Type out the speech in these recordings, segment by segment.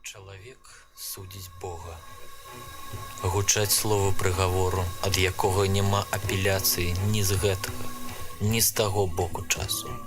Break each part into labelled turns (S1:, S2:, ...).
S1: Чалавек судзіць Бога. Гучаць словы прыгавору, ад якога няма апеляцыі ні з гэтага, ні з таго боку часу.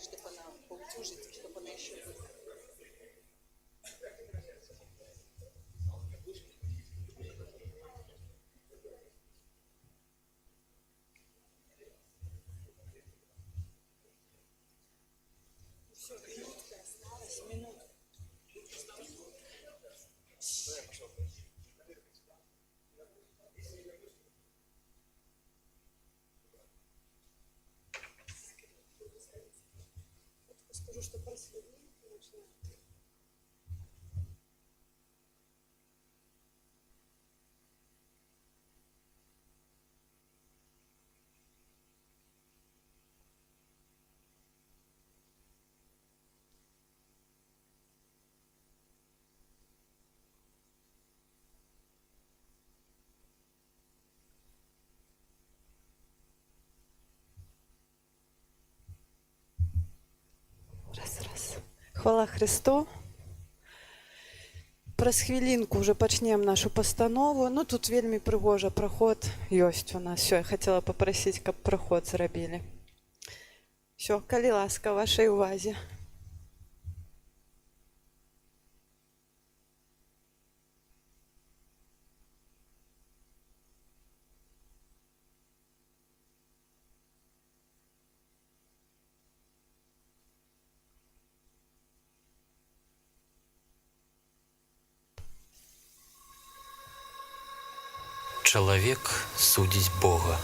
S2: Чтобы она поутюжить, чтобы она еще была. Все, минутка осталась, минутка. Скажу, что последний, конечно. Раз. Хвала Христу. Праз хвілінку вже пачнем нашу пастанову. Ну, тут вельмі прыгожа праход ёсць у нас. Все, я хацела папрасіць, каб праход зрабілі. Все, калі ласка, вашай увазе.
S1: Чалавек судзіць Бога.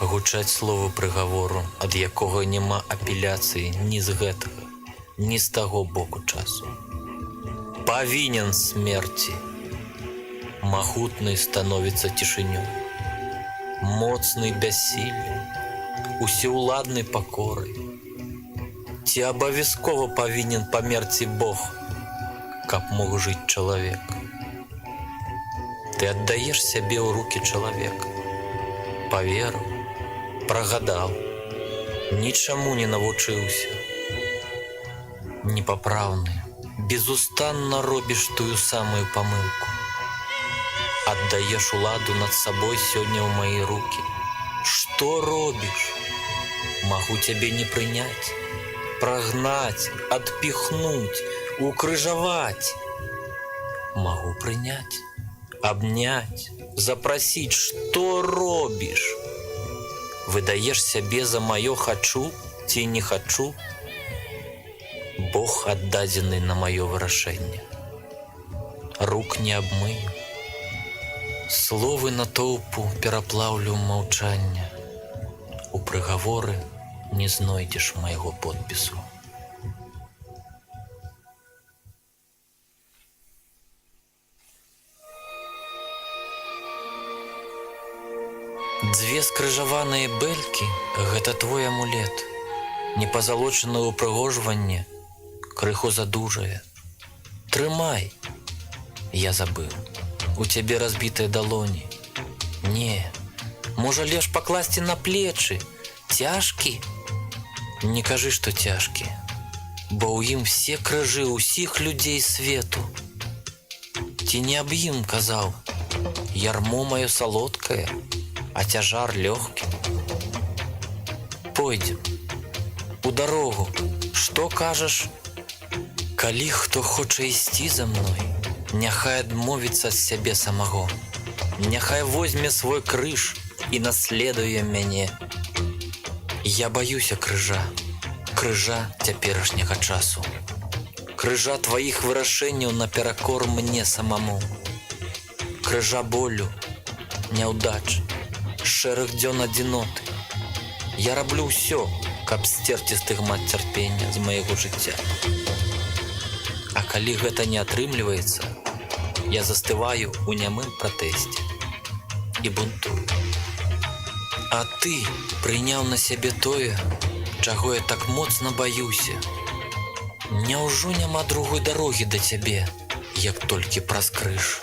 S1: Гучаць словы прыгавору, ад якога няма апеляцыі ні з гэтага, ні з таго боку часу. Павінен смерці. Магутны становіцца цішынёй, моцны бяссіллем, усеўладны пакорай. Ці абавязкова павінен памерці Бог, каб мог жыць чалавек? Ты аддаеш сябе ў рукі чалавека, паверыў, прагадаў, нічаму не навучыўся. Непапраўны, безустанна робіш тую самую памылку. Аддаеш уладу над сабой сёння ў мае рукі. Што робіш? Магу цябе не прыняць, прагнаць, адпіхнуць, укрыжаваць. Магу прыняць, абняць, запрасіць, што робіш? Выдаеш сябе за маё хачу ці не хачу? Бог аддадзены на маё вырашэнне. Рук не абмыю, словы натоўпу пераплаўлю маўчання. У прыгаворы не знойдзеш майго подпісу. Дзве скрыжаваныя бэлькі – гэта твой амулет. Непазалочанае ўпрыгожванне крыху задужае. Трымай. Я забыў. У цябе разбітыя далоні. Не, можа лепш пакласці на плечы. Цяжкі? Не кажы, што цяжкі, бо ў ім все крыжы ўсіх людзей свету. Ці не аб ім казаў: ярмо маё салодкае, а цяжар лёгкі. Пойдзем у дарогу. Што кажаш? Калі хто хоча ісці за мной, няхай адмовіцца ад сябе самого. Няхай возьме свой крыж і наследуе мяне. Я баюся крыжа, крыжа цяперашняга часу, крыжа тваіх вырашэнняў наперакор мне самому, крыжа болю, няўдач, шэрых дзён адзіноты. Я раблю ўсё, каб сцерці стыгмат цярпення з майго жыцця. А калі гэта не атрымліваецца, я застываю ў нямым пратэсце і бунтую. А ты прыняў на сябе тое, чаго я так моцна баюся. Няўжо няма другой дарогі да цябе, як толькі праз крыж?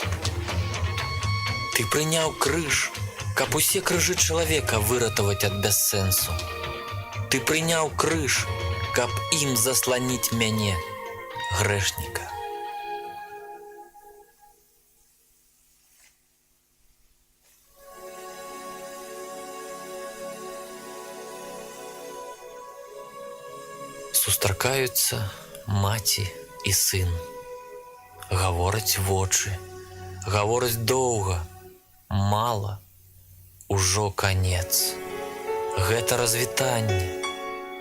S1: Ты прыняў крыж, каб усе крыжы чалавека выратаваць ад бяссэнсу. Ты прыняў крыж, каб ім засланіць мяне, грэшніка. Сустракаюцца маці і сын. Гавораць вочы, гавораць доўга, мала, ужо канец. Гэта развітанне.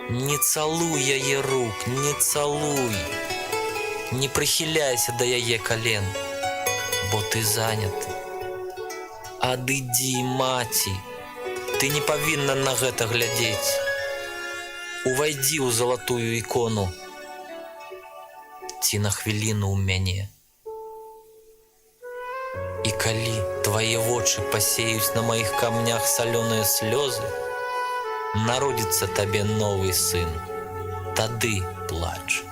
S1: Не цалуй яе рук, не цалуй. Не прыхіляйся да яе кален, бо ты заняты. Адыдзі, маці, ты не павінна на гэта глядзець. Увайдзі ў залатую ікону ці на хвіліну ў мяне. І калі твае вочы пасеюць на маіх камнях салёныя слёзы, народзіцца табе новы сын, тады плач.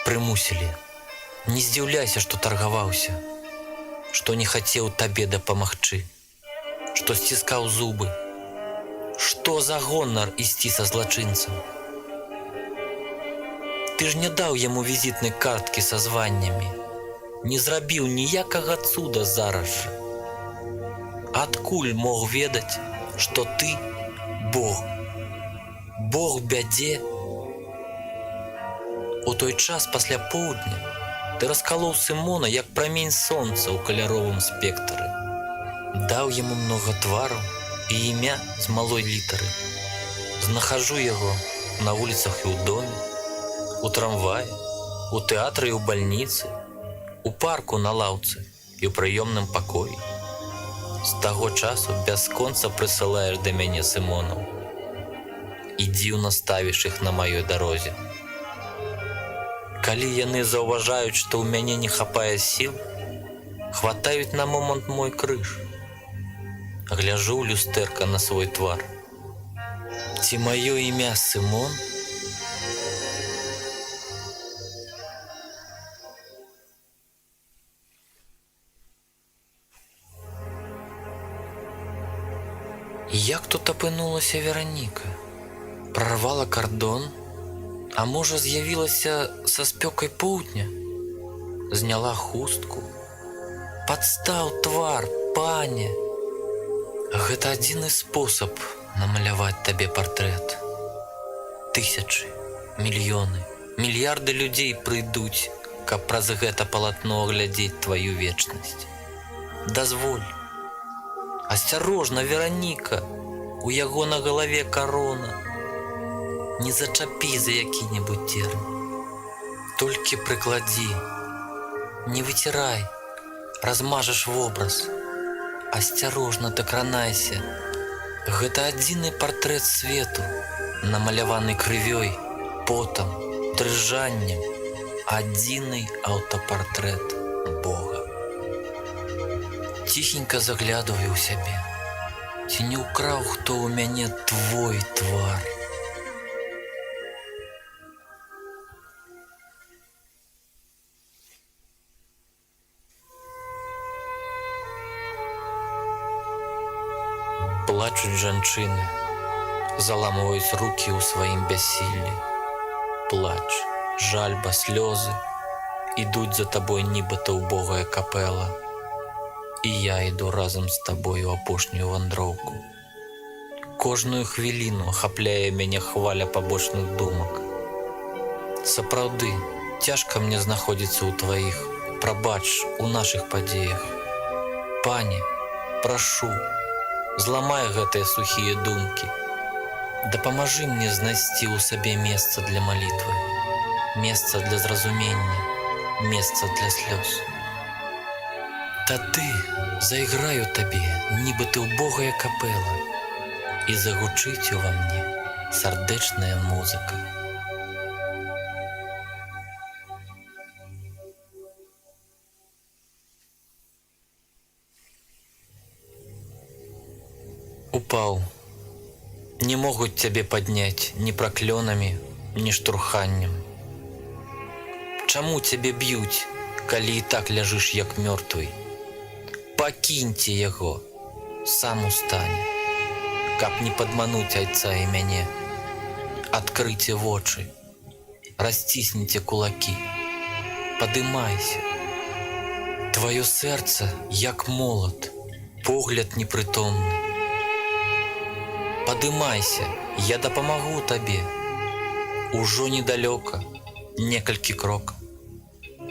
S1: Прымусілі. Не здзіўляйся, што таргаваўся, што не хацеў табе дапамагчы, што сціскаў зубы. Што за гонар ісці са злачынцам? Ты ж не даў яму візітнай карткі са званнямі, не зрабіў ніякага цуда зараз жа. Адкуль мог ведаць, што ты Бог? Бог бядзе? У той час пасля поўдня ты раскалоў Сымона, як прамень сонца ў каляровым спектры. Даў яму многа твараў і імя з малой літары. Знахажу яго на вуліцах і ў доме, у трамваі, у тэатры і ў бальніцы, у парку на лаўцы і ў прыёмным пакоі. З таго часу бясконца прысылаеш да мяне Сымонаў і дзіўна ставіш іх на маёй дарозе. Калі яны заўважаюць, што ў мяне не хапае сіл, хватаюць на момант мой крыж. Гляжу ў люстэрка на свой твар. Ці маё імя Сымон? Як тут апынулася Вераніка? Прарвала кардон? А можа, з'явілася са спёкай поўдня? Зняла хустку? Падстаў твар, пане! Гэта адзіны спосаб намаляваць табе партрэт. Тысячы, мільёны, мільярды людзей прыйдуць, каб праз гэта палатно аглядзець тваю вечнасць. Дазволь. Асцярожна, Вераніка, у яго на галаве карона. Не зачапі за які-небудзь дзерн. Толькі прыкладзі. Не выцірай, размажаш вобраз. Асцярожна дакранайся. Гэта адзіны партрэт свету, намаляваны крывёй, потам, дрыжаннем. Адзіны аўтапартрэт Бога. Ціхенька заглядывай у сябе. Ці не ўкраў хто ў мяне твой твар? Плачуць жанчыны, заламваюць рукі ў сваім бяссіллі. Плач, жальба, слёзы ідуць за табой нібыта ўбогая капэла. І я іду разам з табой у апошнюю вандроўку. Кожную хвіліну ахапляе мяне хваля пабочных думак. Сапраўды, цяжка мне знаходзіцца ў тваіх, прабач, у нашых падзеях. Пане, прашу, зламай гэтыя сухія думкі. Дапамажы мне знайсці ў сабе месца для малітвы, месца для зразумення, месца для слёз. Тады зайграю табе, нібы ты ўбогая капэла, і загучыць ува мне сардэчная музыка. Упаў. Не могуць цябе падняць ні праклёнамі, ні штурханнем. Чаму цябе б'юць, калі і так ляжыш як мёртвый? Пакіньце яго, сам устане, каб не падмануць айца і мяне. Адкрыйце вочы, расцісніце кулакі, падымайся. Твоё сэрца, як молат, погляд непрытомны. Падымайся, я дапамагу табе. Ужо недалёка, некалькі крокаў.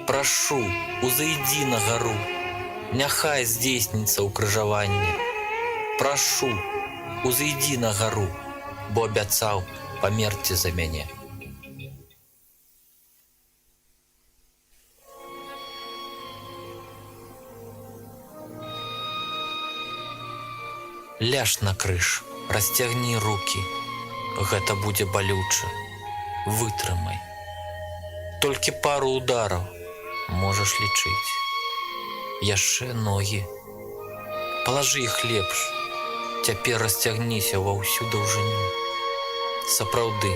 S1: Прашу, узыйдзі на гару, няхай здзейсніцца ўкрыжаванне. Прашу, узыйдзі на гару, бо абяцаў памерці за мяне. Ляж на крыж, расцягні рукі, гэта будзе балюча, вытрымай. Толькі пару удараў можаш лічыць. Яшчэ ногі. Палажы іх лепш, цяпер расцягніся ва ўсю даўжыню. Сапраўды,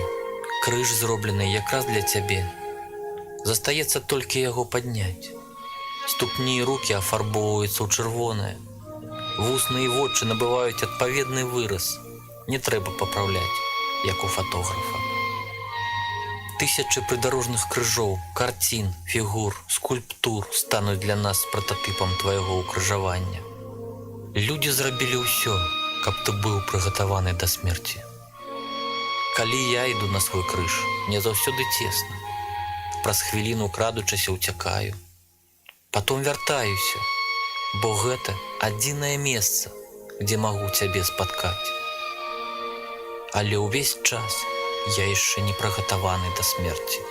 S1: крыж зроблены якраз для цябе. Застаецца толькі яго падняць. Ступні і рукі афарбоўваюцца ў чырвонае. Вусны і вочы набываюць адпаведны выраз. Не трэба папраўляць, як у фатографа. Тысячы прыдарожных крыжоў, карцін, фігур, скульптур стануць для нас прататыпам твайго ўкрыжавання. Людзі зрабілі ўсё, каб ты быў прыгатаваны да смерці. Калі я іду на свой крыж, мне заўсёды цесна. Праз хвіліну, крадучыся, уцякаю. Потом вяртаюся, бо гэта адзінае месца, дзе магу цябе спаткаць. Але ўвесь час я яшчэ не прыгатаваны да смерці.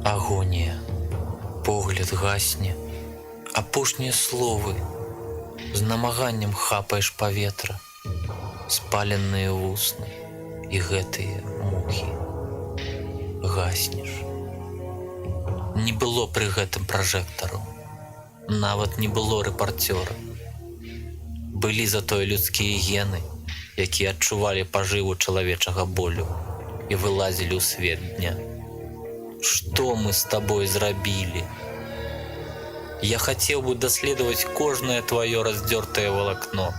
S1: Агонія. Погляд гасне. Апошнія словы. З намаганнем хапаеш паветра. Спаленыя вусны і гэтыя мухі. Гаснеш. Не было пры гэтым пражэктараў. Нават не было рэпарцёра. Былі затое людскія гены, якія адчувалі пажыву чалавечага болю і вылазілі ў свет дня. Што мы з табой зрабілі? Я хацеў бы даследаваць кожнае тваё раздзёртае валакно.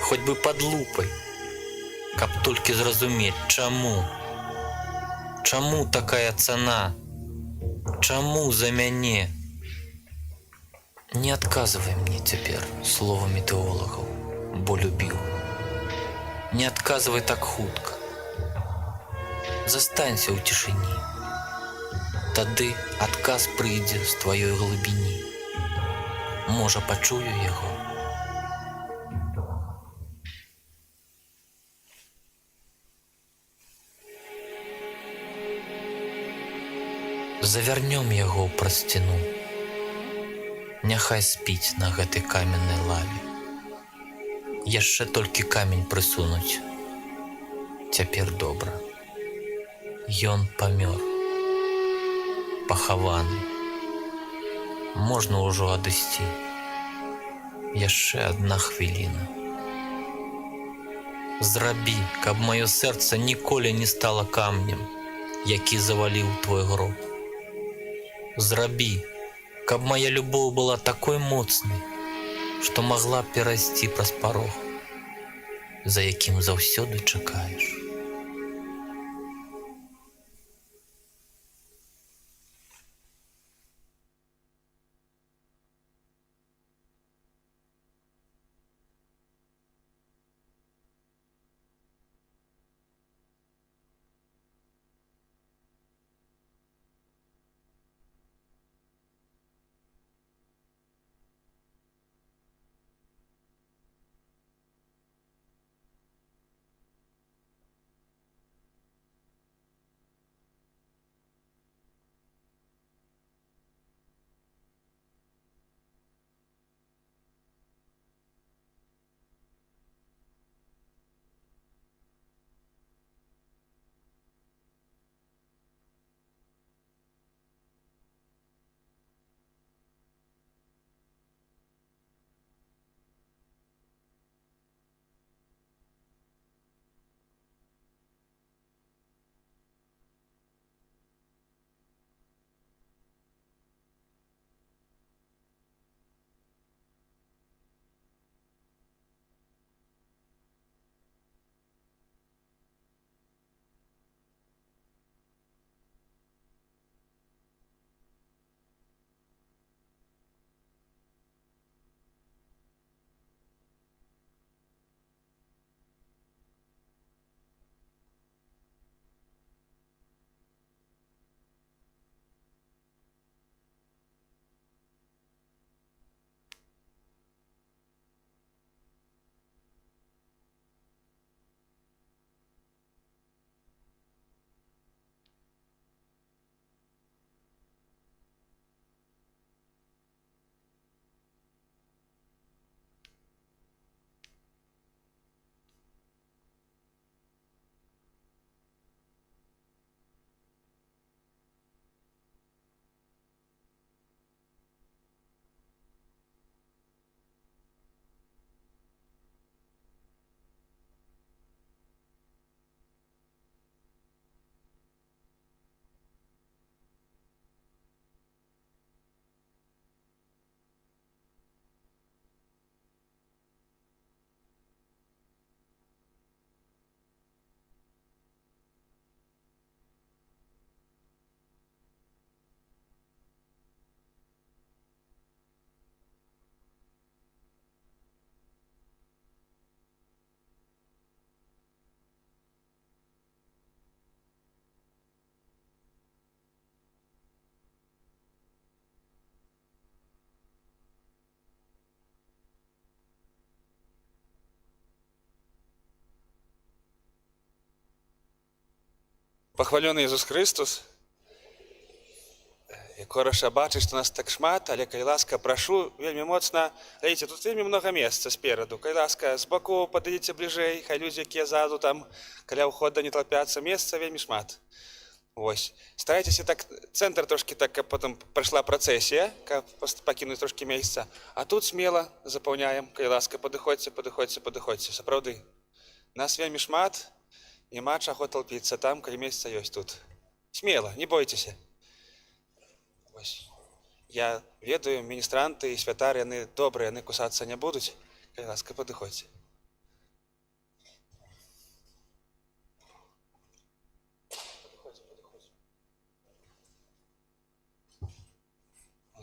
S1: Хоць бы пад лупай, каб толькі зразумець, чаму. Чаму такая цана? Чаму за мяне? Не адказвай мне цяпер словамі тэолагаў, бо любіў. Не адказвай так хутка. Застанься ў цішыні. Тады адказ прыйдзе з тваёй глыбіні. Можа, пачую яго. Завярнём яго ў прасціну. Няхай спіць на гэтай каменнай лаве. Яшчэ толькі камень прысунуць. Цяпер добра. Ён памёр. Пахаваны. Можна ўжо адысці. Яшчэ адна хвіліна. Зрабі, каб маё сэрца ніколі не стала камнем, які заваліў твой гроб. Зрабі, каб моя любоў была такой моцнай, што магла перайсці праз парог, за якім заўсёды чакаеш.
S3: Пахвалёны Ісус Христос. Хораша бачыць, што нас так шмат, але калі ласка, прашу вельмі моцна. Глядзіце, тут вельмі много месца спераду. Калі ласка, з бакоў падыдзіце бліжэй, хай людзі, якія ззаду там каля ўхода не толпяцца, месца вельмі шмат. Вось. Старайцеся так цэнтр трошкі так, каб потым прайшла працэсія, каб пакінуць трошкі месца. А тут смела запаўняем, калі ласка, падыходзьце, падыходзьце, падыходзьце. Сапраўды. Нас вельмі шмат, няма чаго талпіцца там, калі месца ёсць тут. Смела, не бойцеся. Ось. Я ведаю, міністранты і святары, яны добрыя, яны кусацца не будуць. Калі ласка, падыходзьце.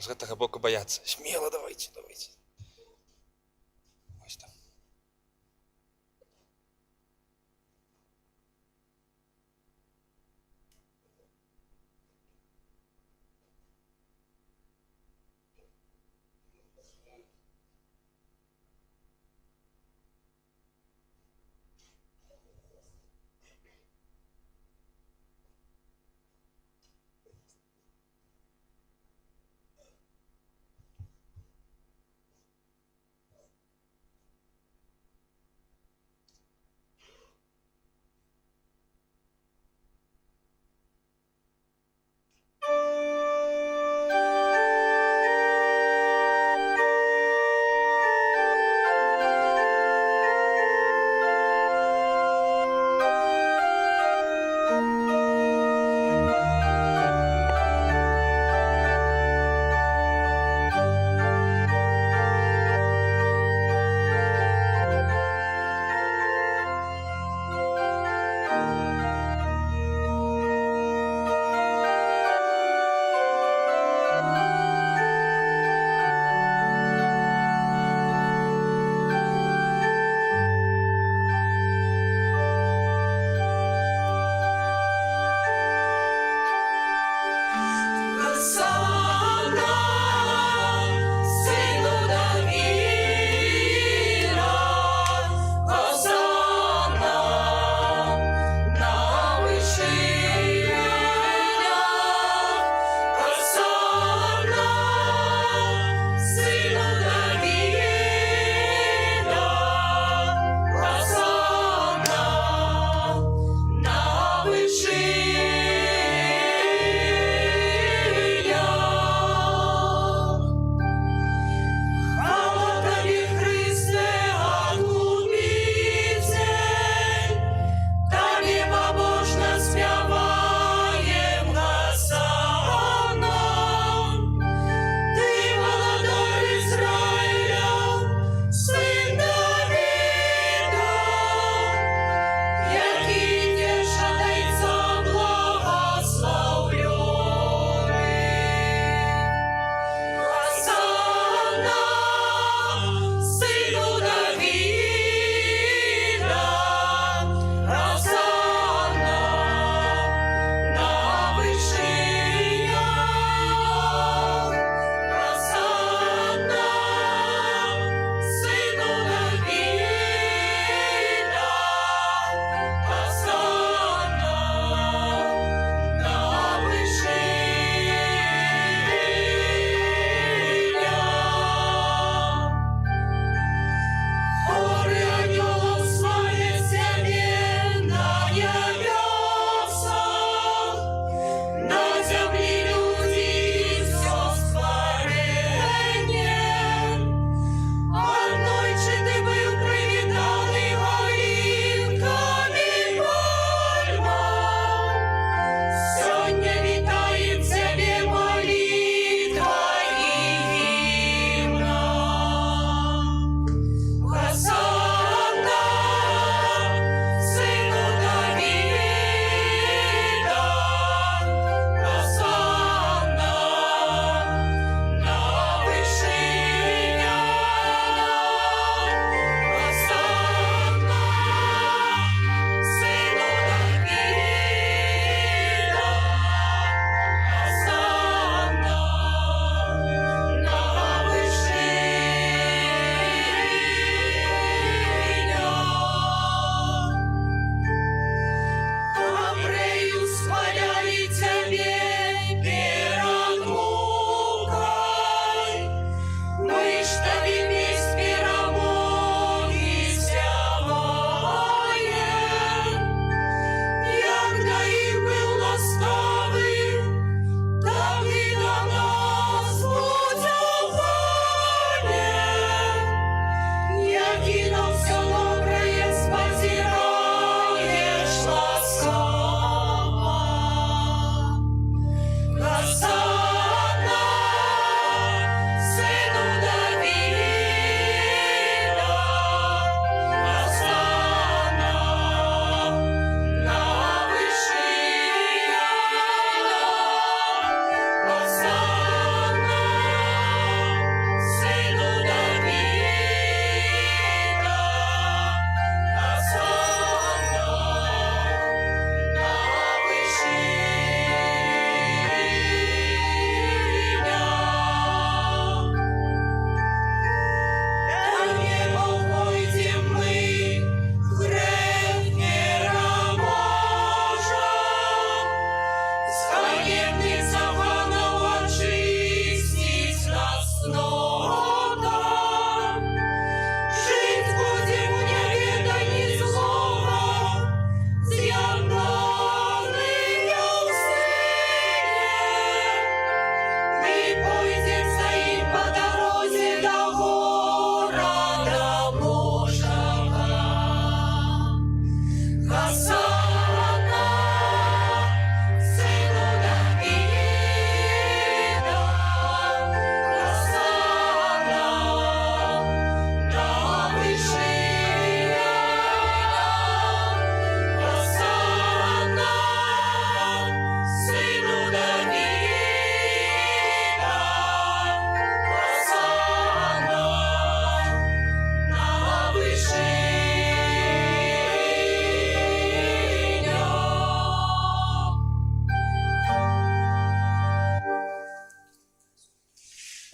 S3: З гэтага боку баяцца. Смела давайце, давайце. Ось там.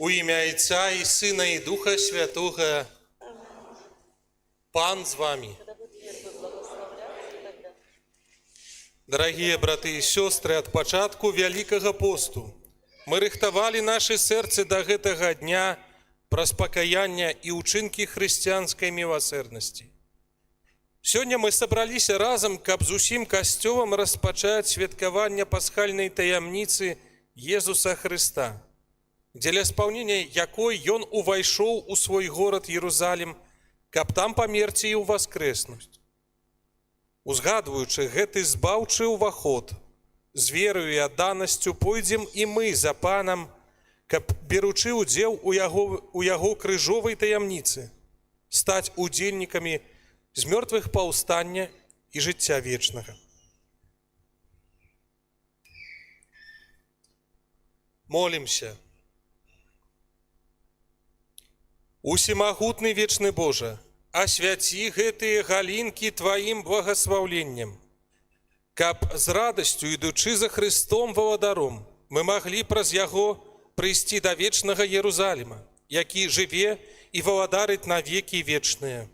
S4: У імя Отця і Сина і Духа Святого. Пан з вами. Дорогие браты і сестры, ад пачатку Вялікага посту мы рыхтавалі нашы сэрцы да гэтага дня праз пакаяння і ўчынкі хрысціянскай міласэрнасці. Сёння мы сабраліся разам, каб з усім касцёлам распачаць святкаванне пасхальнай таямніцы Езуса Хрыста, дзеля спаўнення якой ён увайшоў у свой горад Єрусалім, каб там памерці і ўваскрэснуць. Узгадваючы гэты збаўчы ўваход, з верою і адданасцю пойдзем і мы за панам, каб, беручы ўдзел у яго крыжовай таямніцы, стаць удзельнікамі з мёртвых паўстання і жыцця вечнага. Молімся. Усемагутны вечны Божа, асвяці гэтыя галінкі Тваім благаслаўленнем, каб з радасцю, ідучы за Христом Валадаром, мы маглі праз яго прыйсці да вечнага Єрусаліма, які жыве і валадарыць на векі вечныя.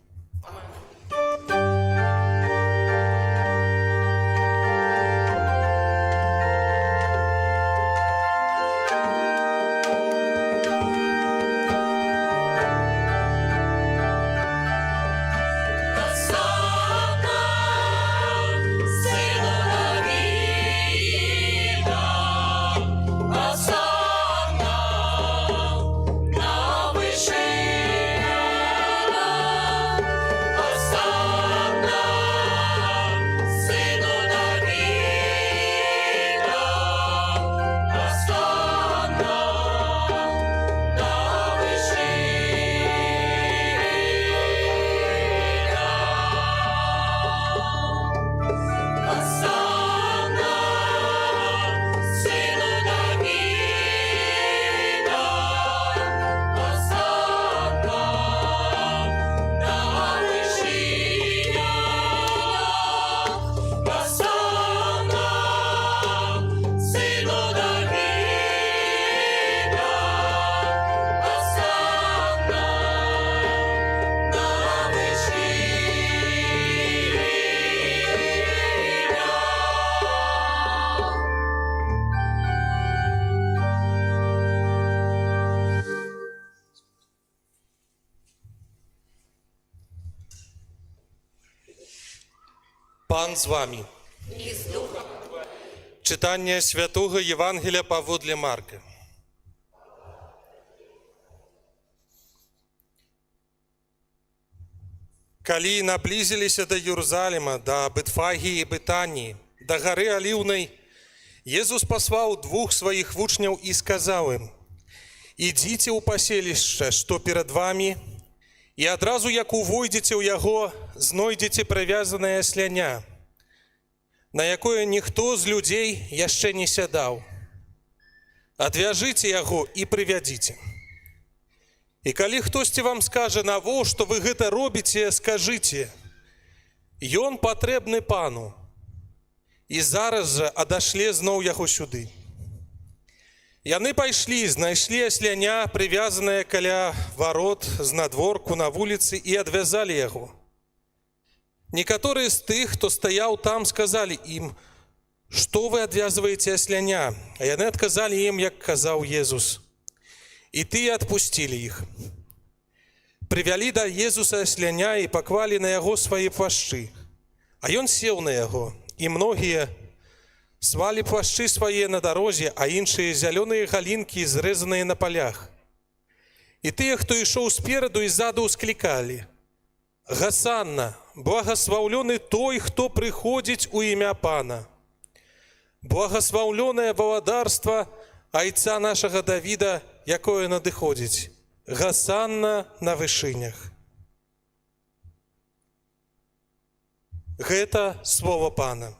S4: Пан з вами. Читання Святого Євангелія паводле Марка. Калі наблизилися до Єрусалима, до Бетфагії і Бетанії, до гори Олівної, Єсус послав двох своїх вучнів і сказав їм: «Ідіть у поселище, що перед вами, і одразу, як увойдете у його, знойдете прив'язане осляня, на якое ніхто з людей яще не сядав. Адвяжите його і привядите. І калі хтосьці вам скажа, навошта вы гэта робіце, скажыце: ён патрэбны пану, і зараз жа адашле зноў яго сюды». Яны пайшлі, знайшлі асляня, прывязанае каля варот знадворку на вуліцы, і адвязалі яго. Некаторыя з тых, хто стаяў там, сказалі ім: «Што вы адвязваеце асляня?» А яны адказалі ім, як казаў Езус. І тыя адпусцілі іх. Прывялі да Езуса асляня і паклалі на яго свае плашчы. А ён сеў на яго, і многія свалі плашчы свае на дарозе, а іншыя зялёныя галінкі, зрэзаныя на палях. І тыя, хто ішоў спераду і ззаду, усклікалі: «Гасанна, благаслаўлёны той, хто прыходзіць у імя Пана! Благаслаўлёнае валадарства айца нашага Давіда, якое надыходзіць! Гасанна на вышынях!» Гэта слово Пана.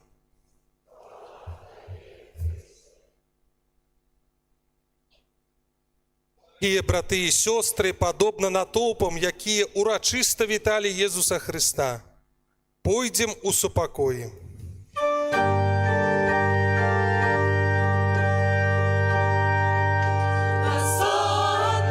S4: Дорогие браты і сёстры, падобна натоўпам, якія урачыста віталі Езуса Хрыста, пойдзем у супакоі.
S5: Гасанна,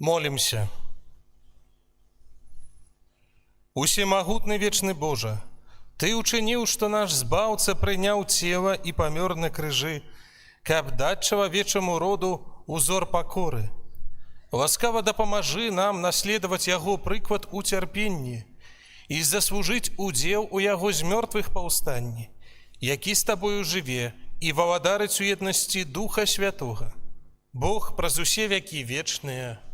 S4: Молимся. Усемагутны вечны Божа, Ты учыніў, што наш збаўца прыняў цела і памёр на крыжы, каб даць чалавечаму роду узор пакоры. Ласкава дапамажы нам наследаваць яго прыклад у цярпенні і заслужыць удзел у яго з мёртвых паўстанні, які з табою жыве і валадарыць у еднасці Духа Святога. Бог праз усе вякі вечныя.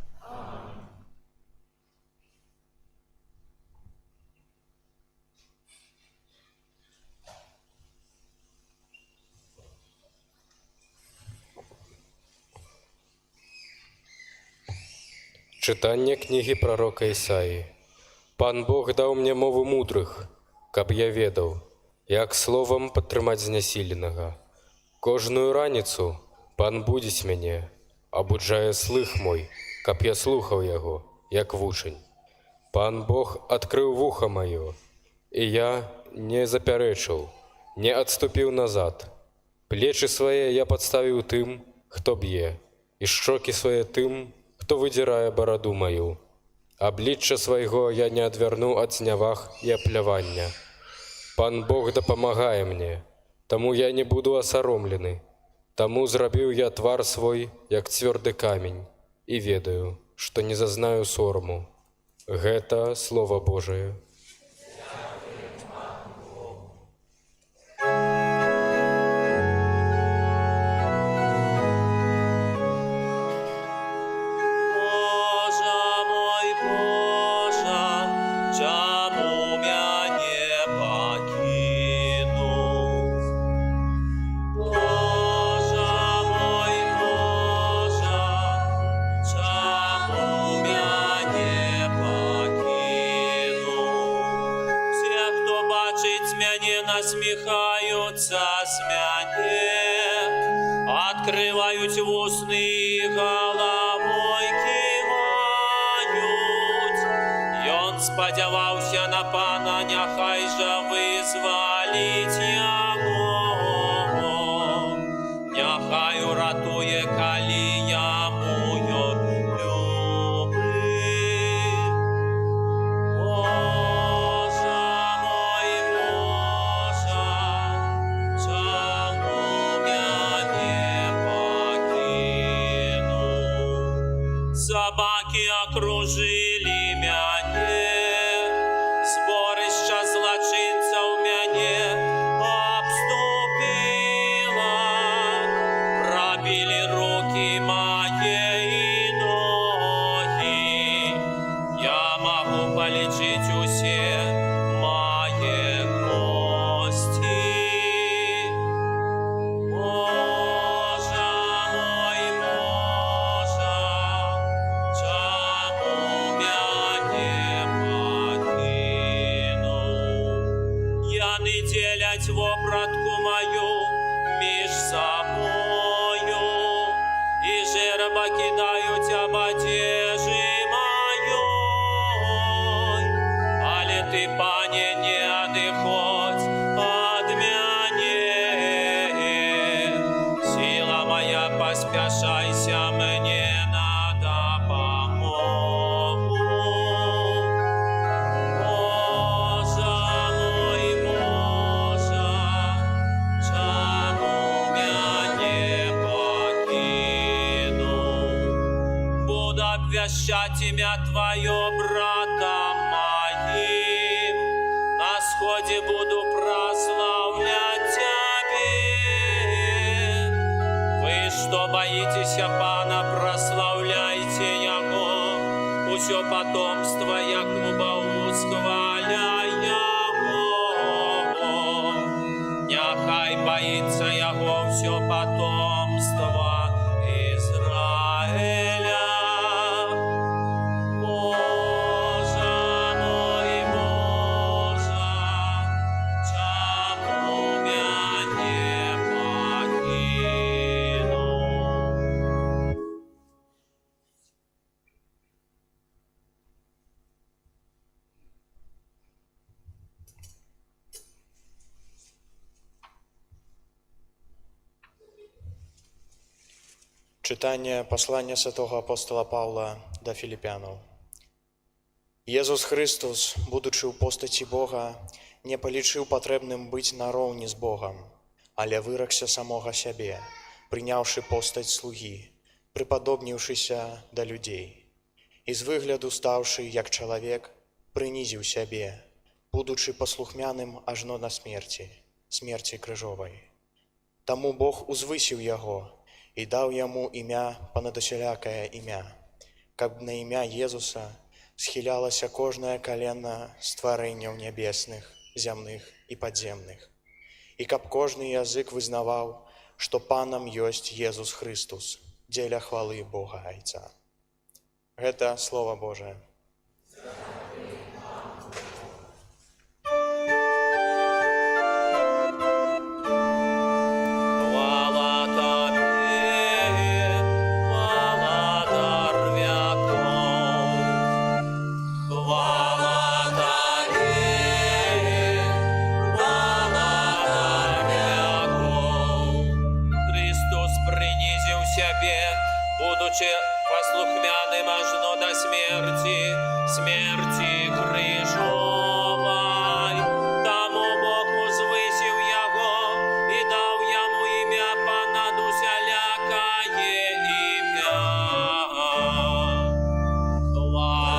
S5: Чытанне кнігі прарока Ісаі. Пан Бог даў мне мову мудрых, каб я ведаў, як словам падтрымаць знясіленага. Кожную раніцу Пан будзіць мяне, абуджае слых мой, каб я слухаў яго, як вучань. Пан Бог адкрыў вуха маё, і я не запярэчыў, не адступіў назад. Плечы свае я падставіў тым, хто б'е, і шчокі свае тым, хто выдзірае бараду маю. Аблічча свайго я не адвярну ад зняваг і аплявання. Пан Бог дапамагае мне, таму я не буду асаромлены. Таму зрабіў я твар свой, як цвёрды камень, і ведаю, што не зазнаю сораму. Гэта Слова Божае.
S6: Насміхаються з мяне, открываюць вусны, головой киваюць. Ён спадзяваўся на Пана, няхай жа вызваліць яго, няхай уратуе, калі яму ён любы. Собаки окружили мяне, зборышча злачынцаў мяне обступила, пробили руки мае и ноги. Я могу полечить усе мае кости. Деляць вопратку маю між собою, і жераба кидаюць об одежи маёй. Але ты, Пане, не адыходзь ад мяне, сила моя, паспяшайся мне на дапамогу. Обвящать имя Твое братам моим, на сходе буду прославлять Тебе. Вы, что боитесь Пана, прославляйте Его, усё потомство Якуба восхваляй Его. Няхай боится Его всё потомство Израиля.
S7: Читання послання святого апостола Павла да філіпянаў. Езус Христос, будучы ў постаці Бога, не палічыў патрэбным быць нароўні з Богам, але выракся самога сябе, прыняўшы постаць слугі, прыпадобніўшыся да людзей. І з выгляду стаўшы, як чалавек, прынізіў сябе, будучы паслухмяным ажно на смерці крыжовай. Таму Бог узвысіў яго і даў яму імя панадусялякае імя, каб на імя Езуса схілялася кожнае калена стварэнняў нябесных, зямных і падземных, і каб кожны язык вызнаваў, што Панам ёсць Езус Христус, дзеля хвалы Бога Айца. Гэта Слова Божае.
S6: Будучи послухмяним ажно до смерти крижовой, тому Бог узвысил его и дал ему имя понадусялякое имя. Слава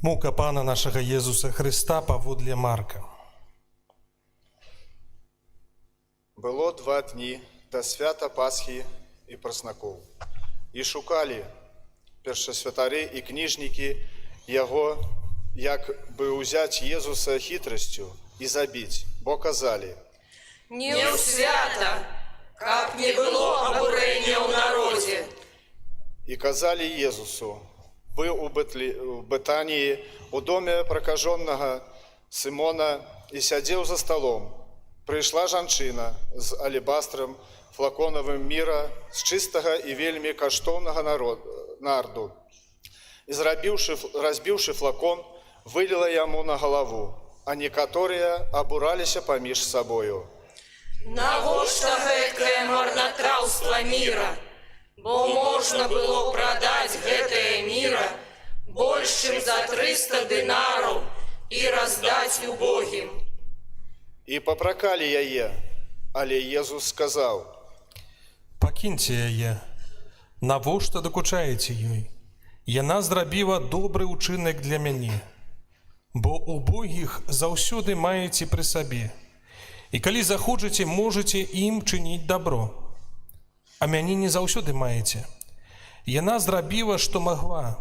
S4: Мука Пана нашага Езуса Христа паводле Марка.
S8: Было 2 дні да свята Пасхі і праснакоў. І шукалі першасвятары і кніжнікі яго, як бы ўзяць Езуса хітрасцю і забіць, бо казалі:
S9: Не ў свята, каб не было абурэння ў народзе.
S8: І казалі Езусу: Вы у Бетаніі, у доме пракажонага Сымона, і сядзеў за сталом. Прыйшла жанчына з алебастрам флаконавым міра, з чыстага і вельмі каштоўнага нарду. І разбіўшы флакон, выліла яму на галаву, а некаторыя абураліся паміж сабою.
S9: Навошта гэткае марнатраўства міра? Бо можна было прадаць гэтае міра больш, чым за 300 дынараў і раздаць убогім.
S8: І папракалі яе, але Езус сказаў:
S4: Пакіньце яе, навошта дакучаеце ёй? Яна зрабіла добры ўчынак для мяне, бо убогіх заўсёды маеце пры сабе, і калі захочаце, можаце ім чыніць добро. А мяне не заўсёды маеце. Яна зрабіла, што магла,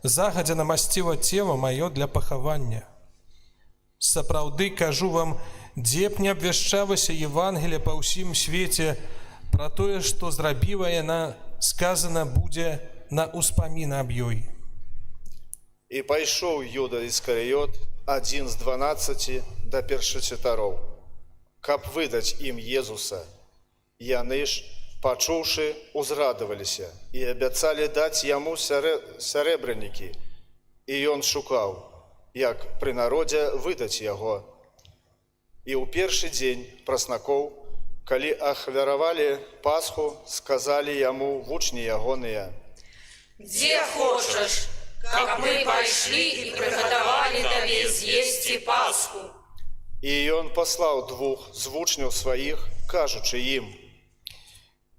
S4: загадзя намасціла цела маё для пахавання. Сапраўды кажу вам, дзе б не абвяшчалася Евангелие па ўсім свеце, пра тое, што зрабіла яна, сказана будзе на ўспамін аб ёй.
S8: І пайшоў Юда Іскарыёт, адзін з 12 да першасвятароў, каб выдаць ім Езуса. Яны ж, пачуўшы, узрадаваліся і абяцалі даць яму сярэбранікі, і ён шукаў, як пры народзе выдаць яго. І ў першы дзень праснакоў, калі ахвяравалі Пасху, сказалі яму вучні ягоныя:
S9: Дзе хочаш, каб мы пайшлі і прыгатавалі табе з'есці Пасху?
S8: І ён паслаў 2 з вучняў сваіх, кажучы ім: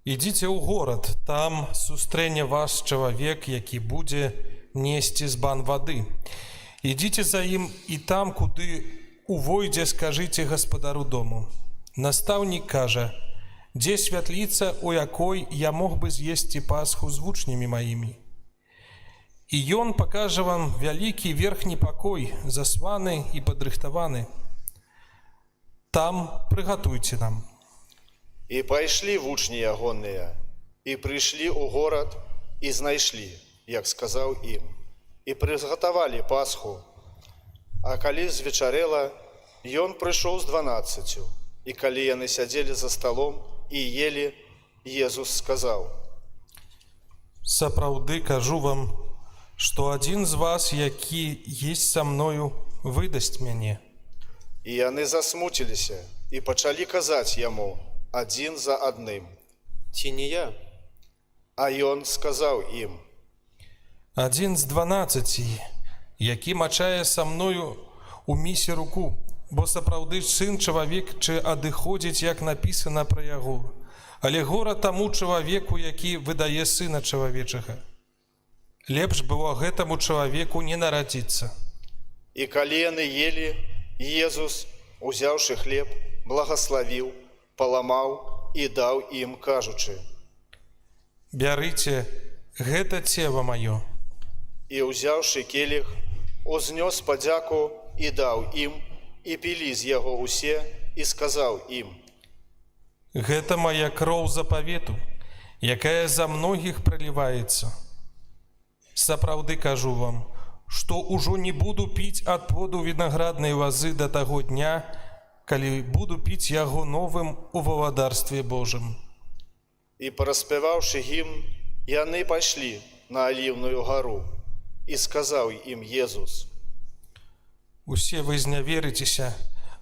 S4: Ідзіце ў горад, там сустрэне вас чалавек, які будзе несці збан вады. Ідзіце за ім, і там, куды увойдзе, скажыце гаспадару дому. Настаўнік кажа: дзе святліца, у якой я мог бы з'есці Пасху з вучнямі маімі? І ён пакажа вам вялікі верхні пакой, засланы і падрыхтаваны. Там прыгатуйце нам.
S8: І пайшлі вучні ягоныя, і прыйшлі ў горад, і знайшлі, як сказаў ім. І прыгатавалі Пасху. А калі звечарэла, ён прыйшоў з 12. І калі яны сядзелі за сталом і елі, Езус сказаў:
S4: Сапраўды кажу вам, што адзін з вас, які есть са мною, выдасць мяне.
S8: І яны засмуціліся і пачалі казаць яму адзін за адным:
S5: Ці не я?
S8: А ён сказаў ім:
S4: Адзін з 12, які мачае са мною у місе руку, бо сапраўды сын чалавек чи адыходзіць, як напісана пра яго. Але гора таму чалавеку, які выдае сына чалавечага. Лепш было гэтаму чалавеку не нарадзіцца.
S8: І калі яны елі, Езус, узяўшы хлеб, благаславіў, паламаў і даў ім, кажучы:
S4: Бярыце, гэта цела маё.
S8: І ўзяўшы келіх, узнёс падзяку і даў ім, і пілі з яго ўсе, і сказаў ім:
S4: Гэта моя кроў запавету, якая за многіх праліваецца. Сапраўды кажу вам, што ўжо не буду піць ад плоду вінаграднай лазы да таго дня, калі буду піць яго новым у валадарстве Божым.
S8: І параспяваўшы гімн, яны пайшлі на Аліўную гару. І сказаў ім Езус:
S4: Усе вы зняверыцеся,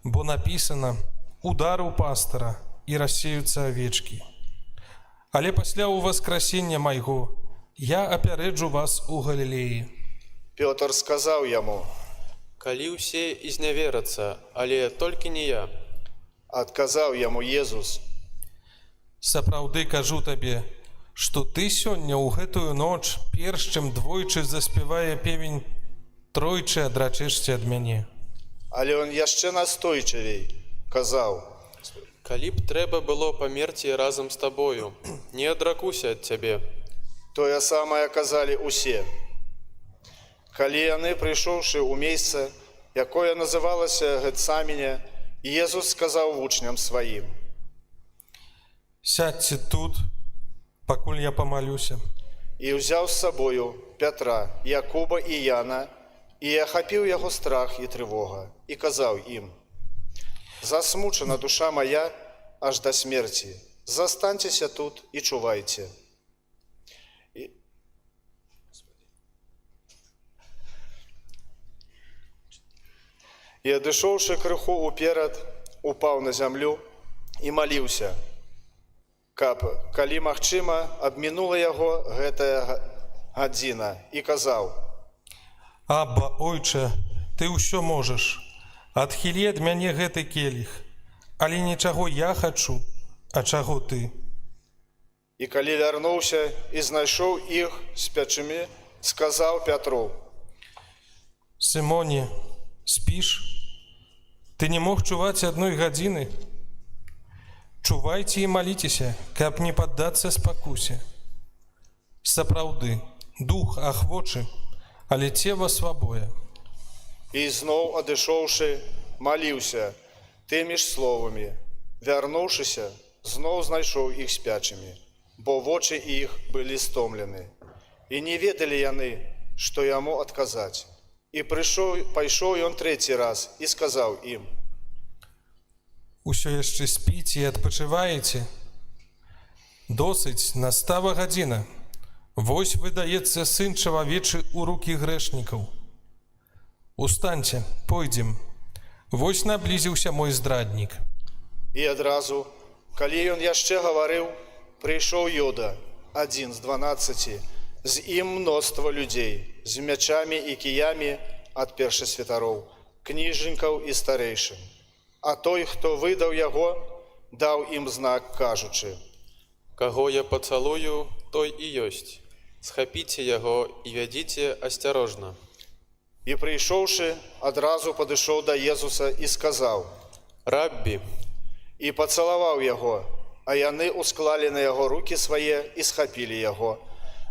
S4: бо напісана: удару пастара і рассеюцца авечкі. Але пасля ўваскрасення майго я апярэджу вас у Галілеі.
S8: Пётр сказаў яму:
S5: Калі ўсе і зняверацца, але толькі не я.
S8: Адказаў яму Езус:
S4: Сапраўды кажу табе, што ты сёння ў гэтую ноч, перш чым двойчы заспявае певень, тройчы адрачэшся ад мяне.
S8: Але он яшчэ настойчывей казаў:
S5: Калі б трэба было памерці разам з табою, не адракуся ад цябе.
S8: Тое самае казалі ўсе. Калі яны, прыйшоўшы ў месца, якое называлася Гецаміне, Езус сказаў вучням сваім:
S4: Сядьце тут, пакуль я памалюся.
S8: І ўзяў з сабою Пятра, Якуба і Яна, і ахапіў яго страх і трывога, і казаў ім: Засмучана душа моя аж да смерці. Застаньцеся тут і чувайце. І адышоўшы крыху ўперад, упаў на зямлю і маліўся, каб, калі магчыма, абмінула яго гэтая гадзіна, і казаў:
S4: Абба, ойча, ты ўсё можаш. Адхілі ад мяне гэты келіх, але не чаго я хачу, а чаго ты.
S8: І калі вярнуўся і знайшоў іх спячымі, сказаў Пятру:
S4: Сымоне, спіш? Ты не мог чуваць адной гадзіны? Чувайце і маліцеся, каб не паддацца спакусе. Сапраўды, дух ахвочы, але цела слабое.
S8: І зноў адышоўшы, маліўся тымі ж словамі. Вярнуўшыся, зноў знайшоў іх спячымі, бо вочы іх былі стомлены. І не ведалі яны, што яму адказаць. І пайшоў ён трэці раз і сказаў ім:
S4: Усё яшчэ спіце і адпачываеце? Досыць, настала гадзіна. Вось выдаецца сын чалавечы ў рукі грэшнікаў. Устаньце, пойдзем. Вось наблізіўся мой здраднік.
S8: І адразу, калі ён яшчэ гаварыў, прыйшоў Юда, адзін з 12, з ім мноства людзей, з мячамі і кіямі ад першасвятароў, кніжнікаў і старэйшын. А той, хто выдаў яго, даў ім знак, кажучы:
S5: Каго я пацалую, той і ёсць. Схапіце яго і вядзіце асцярожна.
S8: І прыйшоўшы, адразу падышоў да Езуса і сказаў:
S5: Раббі.
S8: І пацалаваў яго, а яны усклалі на яго рукі свае і схапілі яго.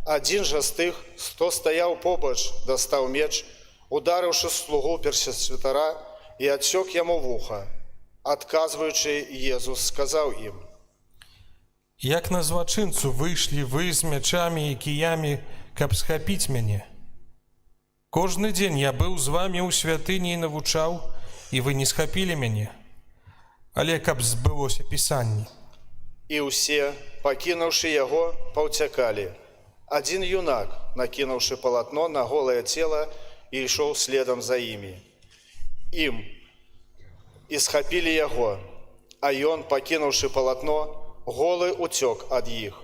S8: Адзін жа з тых, хто стаяў побач, дастаў меч, ударыўшы слугу першасвятара, і адсёк яму вуха. Адказваючы, Езус сказаў ім:
S4: Як на злачынцу выйшлі вы з мячамі і кіямі, каб схапіць мяне. Кожны дзень я быў з вамі ў святыні і навучаў, і вы не схапілі мяне. Але каб збылося пісанне.
S8: І ўсе, пакінуўшы яго, паўцякалі. Адзін юнак, накінуўшы палатно на голае цела, і ішоў следам за імі. Ім і схапілі яго, а ён, пакінуўшы палатно, голы уцёк ад іх.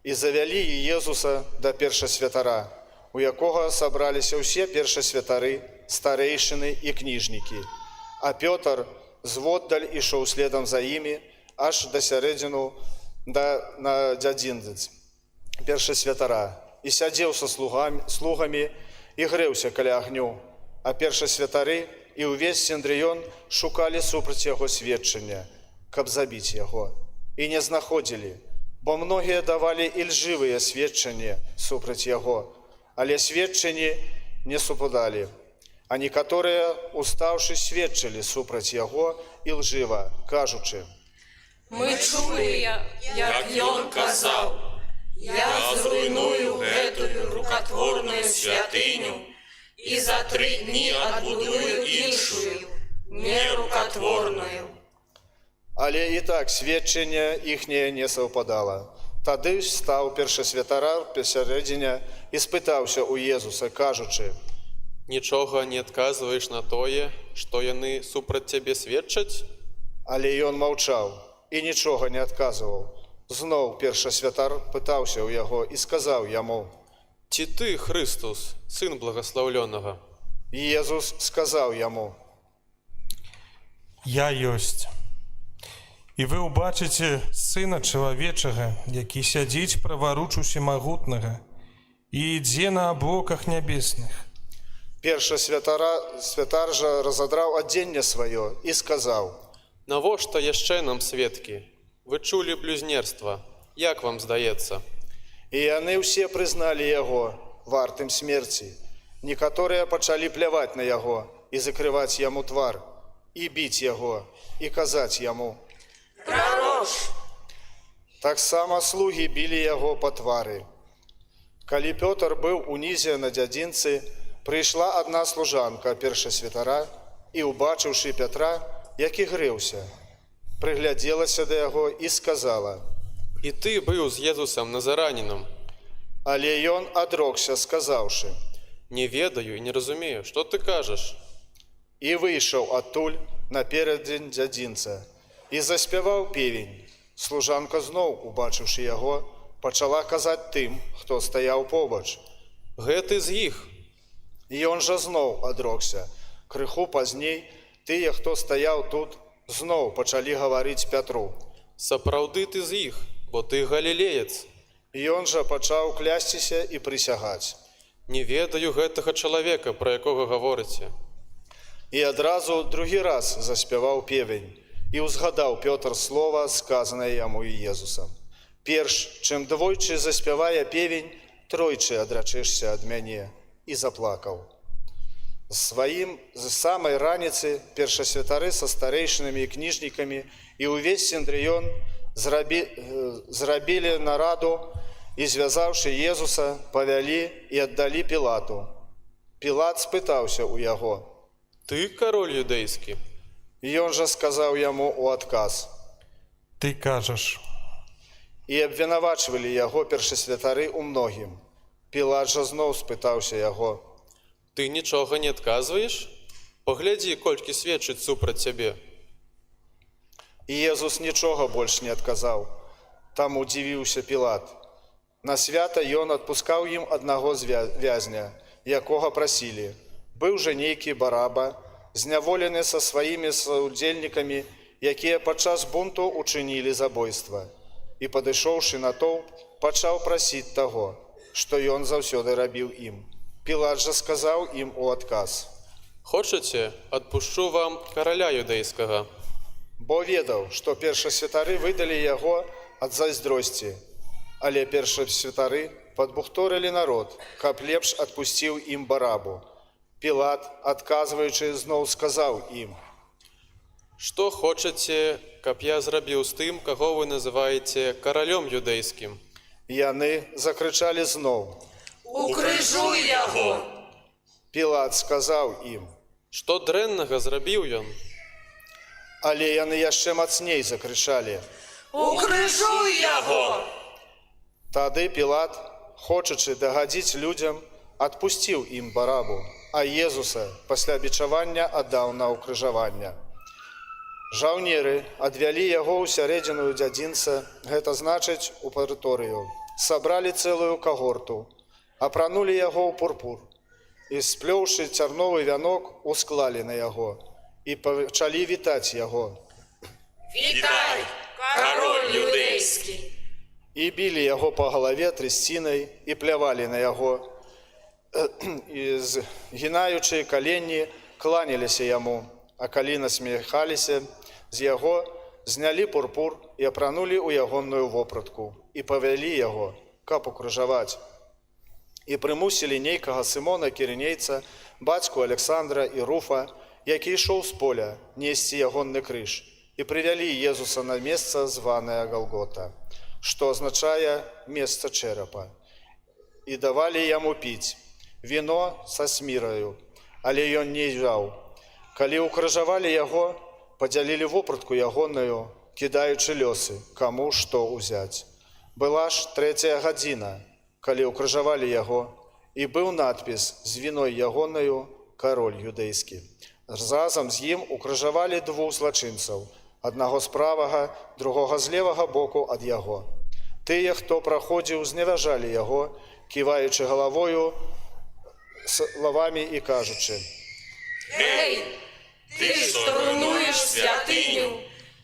S8: І завялі Езуса да першасвятара, у якога сабраліся ўсе першасвятары, старэйшыны і кніжнікі. А Пётр зводдаль ішоў следам за імі, аж да сярэдзіну на дзядзінец першасвятара, і сядзеў са слугамі і грэўся каля агню. А першасвятары і ўвесь Сіндрыён шукалі супраць яго сведчання, каб забіць яго. І не знаходзілі, бо многія давалі ільжывыя сведчанні супраць яго, але сведчанні не супадалі. А некаторыя, устаўшы, сведчылі супраць яго ілжыва, кажучы:
S9: Мы чулі, як ён казаў: Я зруйную гэтую рукатворную святыню і за 3 дні адбудую іншую, нерукатворную.
S8: Але і так сведчанне іхняе не саўпадала. Тады стаў першасвятар пасярэдзіне і спытаўся ў Езуса, кажучы:
S10: Нічога не адказваеш на тое, што яны супраць цябе сведчаць?
S8: Але ён маўчаў і нічога не адказваў. Зноў першасвятар пытаўся ў яго і сказаў яму:
S10: Ці ты, Христос, сын благаслаўлёнага?
S8: Езус сказаў яму:
S4: Я ёсць. І вы ўбачыце Сына Чалавечага, які сядзіць праваруч усемагутнага і ідзе на аблоках нябесных.
S8: Першасвятар жа разадраў адзенне сваё і сказаў:
S10: Навошта яшчэ нам сведкі? Вы чулі блюзнерства. Як вам здаецца?
S8: І яны ўсе прызналі яго вартым смерці. Некаторыя пачалі пляваць на яго і закрываць яму твар, і біць яго, і казаць яму:
S9: Прарош!
S8: Таксама слугі білі яго па твары. Калі Пётр быў унізе на дзядзінцы, прыйшла адна служанка першасвятара і, убачыўшы Пятра, які грэўся, прыглядзелася да яго і сказала:
S10: І ты быў з Езусам Назаранінам.
S8: Але ён адрокся, сказаўшы:
S10: Не ведаю і не разумею, што ты кажаш?
S8: І выйшаў адтуль наперадзе дзядзінца і заспяваў певень. Служанка зноў, убачыўшы яго, пачала казаць тым, хто стаяў побач:
S10: Гэты з іх.
S8: І ён жа зноў адрокся. Крыху пазней тыя, хто стаяў тут, зноў пачалі гаварыць Пятру:
S10: Сапраўды ты з іх, бо ты галілеец.
S8: І ён жа пачаў клясціся і прысягаць:
S10: Не ведаю гэтага чалавека, пра якога гаворыце.
S8: І адразу другі раз заспяваў певень, і ўзгадаў Пётр слова, сказанае яму Езусам: Перш, чым двойчы заспявае певень, тройчы адрачэшся ад мяне. І заплакаў. З самай раніцы першасвятары са старэйшынамі і кніжнікамі і ўвесь Сіндрыён зрабілі нараду і, звязаўшы Езуса, павялі і аддалі Пілату. Пілат спытаўся ў яго:
S10: Ты кароль юдэйскі?
S8: Ён жа сказаў яму ў адказ:
S4: Ты кажаш.
S8: І абвінавачвалі яго першасвятары ў многім. Пілат жа зноў спытаўся яго:
S10: Ты нічога не адказваеш? Паглядзі, колькі сведчыць супраць цябе.
S8: І Езус нічога больш не адказаў. Там удзівіўся Пілат. На свята ён адпускаў ім аднаго з вязня, якога прасілі. Быў жа нейкі Бараба, зняволены са сваімі саўдзельнікамі, якія падчас бунту учынілі забойства. І, падышоўшы натоўп, пачаў прасіць таго, што ён заўсёды рабіў ім. Пілат жа сказаў ім у адказ:
S10: Хочаце, адпушчу вам караля юдэйскага.
S8: Бо ведаў, што першасвятары выдалі яго ад зайздросці. Але першасвятары падбухторылі народ, каб лепш адпусціў ім Барабу. Пілат, адказваючы, зноў сказаў ім:
S10: Што хочаце, каб я зрабіў з тым, каго вы называеце каралём юдэйскім?
S8: Яны закрычалі зноў.
S9: Укрыжуй яго!
S8: Пілат сказаў ім,
S10: Што дрэннага зрабіў ён?
S8: але яны яшчэ мацней закрычалі.
S9: Укрыжуй яго!
S8: Тады Пілат, хочучы дагадзіць людзям, адпусціў ім Барабу, а Езуса пасля бичавання аддаў на ўкрыжаванне. Жаўнеры адвялі яго ў сярэдзіну дзядзінца, гэта значыць у прыторыю, сабралі цэлую кагорту, апранулі яго ў пурпур і, сплёўшы цярновы вянок, усклалі на яго і пачалі вітаць яго.
S9: Вітай, кароль юдэйскі!
S8: І білі яго па галаве трысцінай і плявалі на яго, і, згінаючы каленні, кланяліся яму, а калі насмехаліся з яго, знялі пурпур і апранулі ў ягоную вопратку і павялі яго, каб укрыжаваць. І прымусілі нейкага Сымона Кірінейца, бацьку Александра і Руфа, які ішоў з поля, несці ягонны крыж, і прывялі Езуса на месца, званае Галгота, што азначае месца чэрапа. І давалі яму піць віно са сміраю, але ён не взяў. Калі ўкрыжавалі яго, падзялілі вопратку ягоную, кідаючы лёсы, каму што ўзяць. Была ж 3-я гадзіна, калі ўкрыжавалі яго, і быў надпіс з віной ягонаю «Кароль юдэйскі». Разам з ім укрыжавалі 2 злачынцаў, аднаго з правага, другога з левага боку ад яго. Тыя, хто праходзіў, зневажалі яго, ківаючы галавою, словамі і кажучы:
S9: Эй, ты што руйнуеш святыню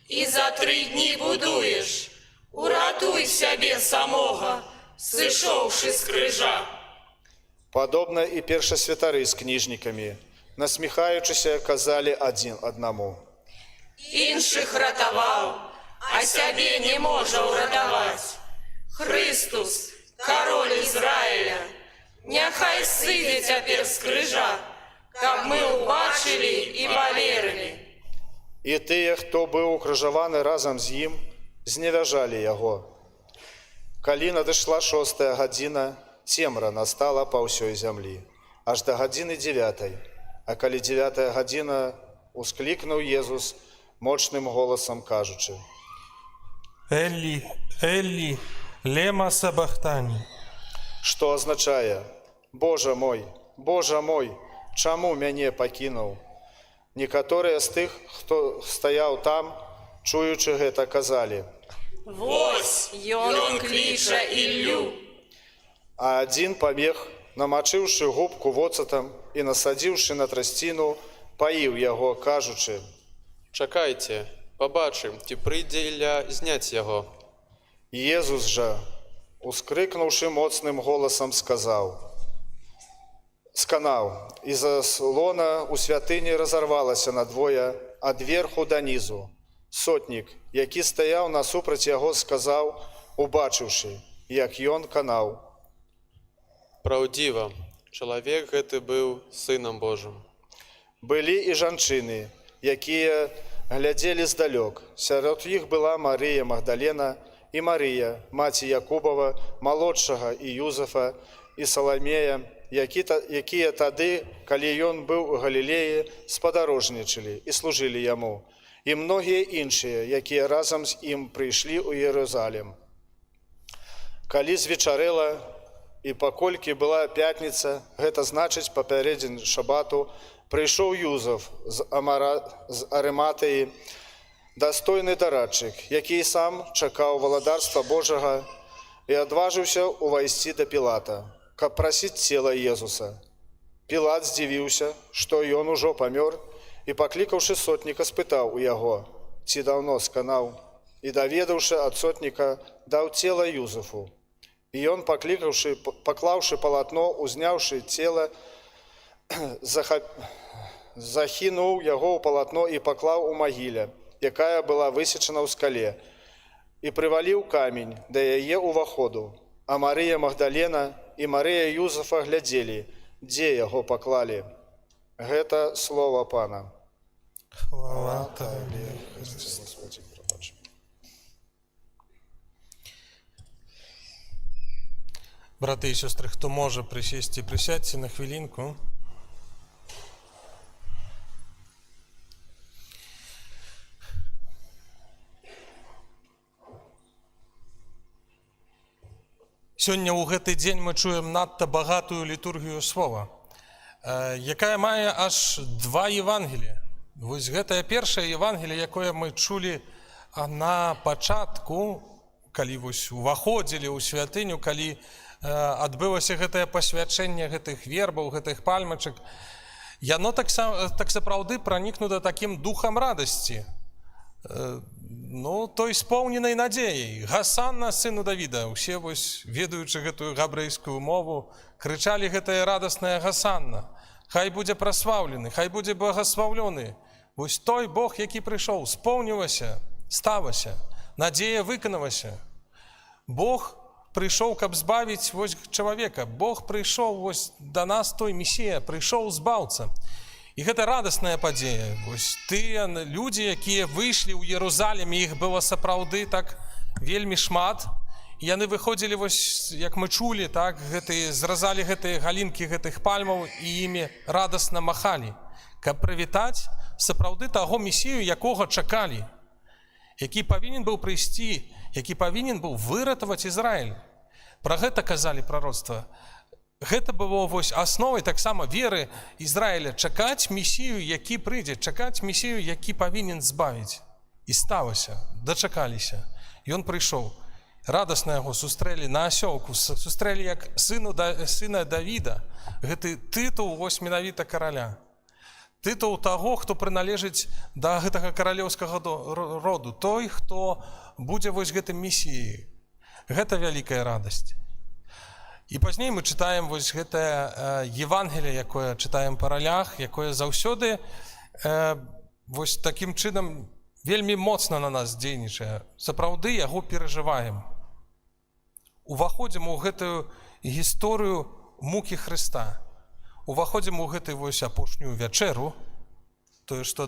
S9: і за 3 дні будуеш, уратуй сябе самога, сышоўшы з крыжа.
S8: Падобна і першасвятары з кніжнікамі, насміхаючыся, казалі адзін аднаму:
S9: Іншых ратаваў, а сябе не можа ўратаваць. Хрыстус, кароль Ізраіля, няхай сыдзе цяпер з крыжа, каб мы ўбачылі і паверылі.
S8: І тыя, хто быў укрыжаваны разам з ім, зневажалі яго. Калі надышла 6-я гадзіна, цемра настала па ўсёй зямлі, аж да гадзіны 9-й. А калі 9-я гадзіна, усклікнуў Езус мощным голасам, кажучы:
S4: Эллі, Эллі, лема сабахтані.
S8: Што азначае: Божа мой, чаму мяне пакінуў? Некаторыя з тых, хто стаяў там, чуючы гэта, казалі:
S9: Вось ён кліча Іллю.
S8: А адзін пабег, намачыўшы губку воцатам і насадзіўшы на трасціну, паіў яго, кажучы:
S10: Чакайце, пабачым, ці прыйдзе Ілля зняць яго.
S8: Езус жа, ускрыкнуўшы моцным голасам, сканаў, і заслона ў святыні разарвалася надвое ад верху да нізу. Сотнік, які стаяў насупраць яго, сказаў, убачыўшы, як ён канаў:
S10: Праўдзіва, чалавек гэты быў сынам Божым.
S8: Былі і жанчыны, якія глядзелі здалёк. Сярод іх была Марыя Магдалена і Марыя, маці Якубава, малодшага, і Юзафа, і Саламея, якія тады, калі ён быў у Галілеі, спадарожнічалі і служылі яму, і многія іншыя, якія разам з ім прыйшлі ў Єрусалім. Калі звечарэла, і паколькі была пятніца, гэта значыць папярэдзень шабату, прыйшоў Юзаф з Арыматыі, дастойны дарадчык, які сам чакаў валадарства Божага, і адважыўся увайсці да Пілата, каб прасіць цела Езуса. Пілат здзівіўся, што ён ужо памёр, і, паклікаўшы сотніка, спытаў у яго, ці даўно сканаў, і, даведаўшы ад сотніка, даў цела Юзафу. І ён, паклаўшы палатно, узняўшы цела, захінуў яго ў палатно і паклаў у магіле, якая была высечана ў скале, і прываліў камень да яе ўваходу. А Марыя Магдалена і Марыя Юзафа глядзелі, дзе яго паклалі. Гэта слова Пана.
S4: Хвала Табе, Христос. Браты і сёстры, хто можа прысесці, прысядьце на хвілінку. Сёння ў гэты дзень мы чуем надта багатую літургію слова, якая мае аж два Євангелія. Вось гэтае першае Євангеліе, якое мы чулі на пачатку, калі вось уваходзілі ў святыню, калі адбылося гэтае пасвячэнне гэтых вербаў, гэтых пальмачак, яно так сапраўды пранікнута такім духам радасці. Той споўненай надзеяй. Гасанна, сыну Давіда. Усе вось, ведаючы гэтую габрэйскую мову, крычалі гэтае радаснае Гасанна. Хай будзе праслаўлены, хай будзе благаслаўлёны. Вось той Бог, які прыйшоў, споўнілася, сталася, надзея выканалася. Бог прыйшоў, каб збавіць вось чалавека. Бог прыйшоў вось да нас, той Месія, прыйшоў збаўца. І гэта радасная падзея. Вось тыя людзі, якія выйшлі ў Єрусалім, іх было сапраўды так вельмі шмат. І яны выходзілі, вось, як мы чулі, так, зразалі гэтыя галінкі гэтых пальмаў і імі радасна махалі, каб прывітаць сапраўды таго Месію, якога чакалі, які павінен быў прыйсці, які павінен быў выратаваць Ізраіль. Пра гэта казалі прароцтва. Гэта было вось асновай таксама веры Ізраіля, чакаць Месію, які прыйдзе, чакаць Месію, які павінен збавіць. І сталася, дачакаліся. Ён прыйшоў. Радасна яго сустрэлі на асёлку, сустрэлі як сына Давіда. Гэты тытул вось менавіта караля. Тытул таго, хто прыналежыць да гэтага каралеўскага роду. Той, хто будзе вось гэтым Месіяй. Гэта вялікая радасць. І пазней мы чытаем вось гэтае Євангеліе, якое чытаем па ралях, якое заўсёды вось такім чынам вельмі моцна на нас дзейнічае. Сапраўды яго перажываем. Уваходзім у гэтую гісторыю мукі Хрыста. Уваходзім у гэтую вось апошнюю вячэру, тое, што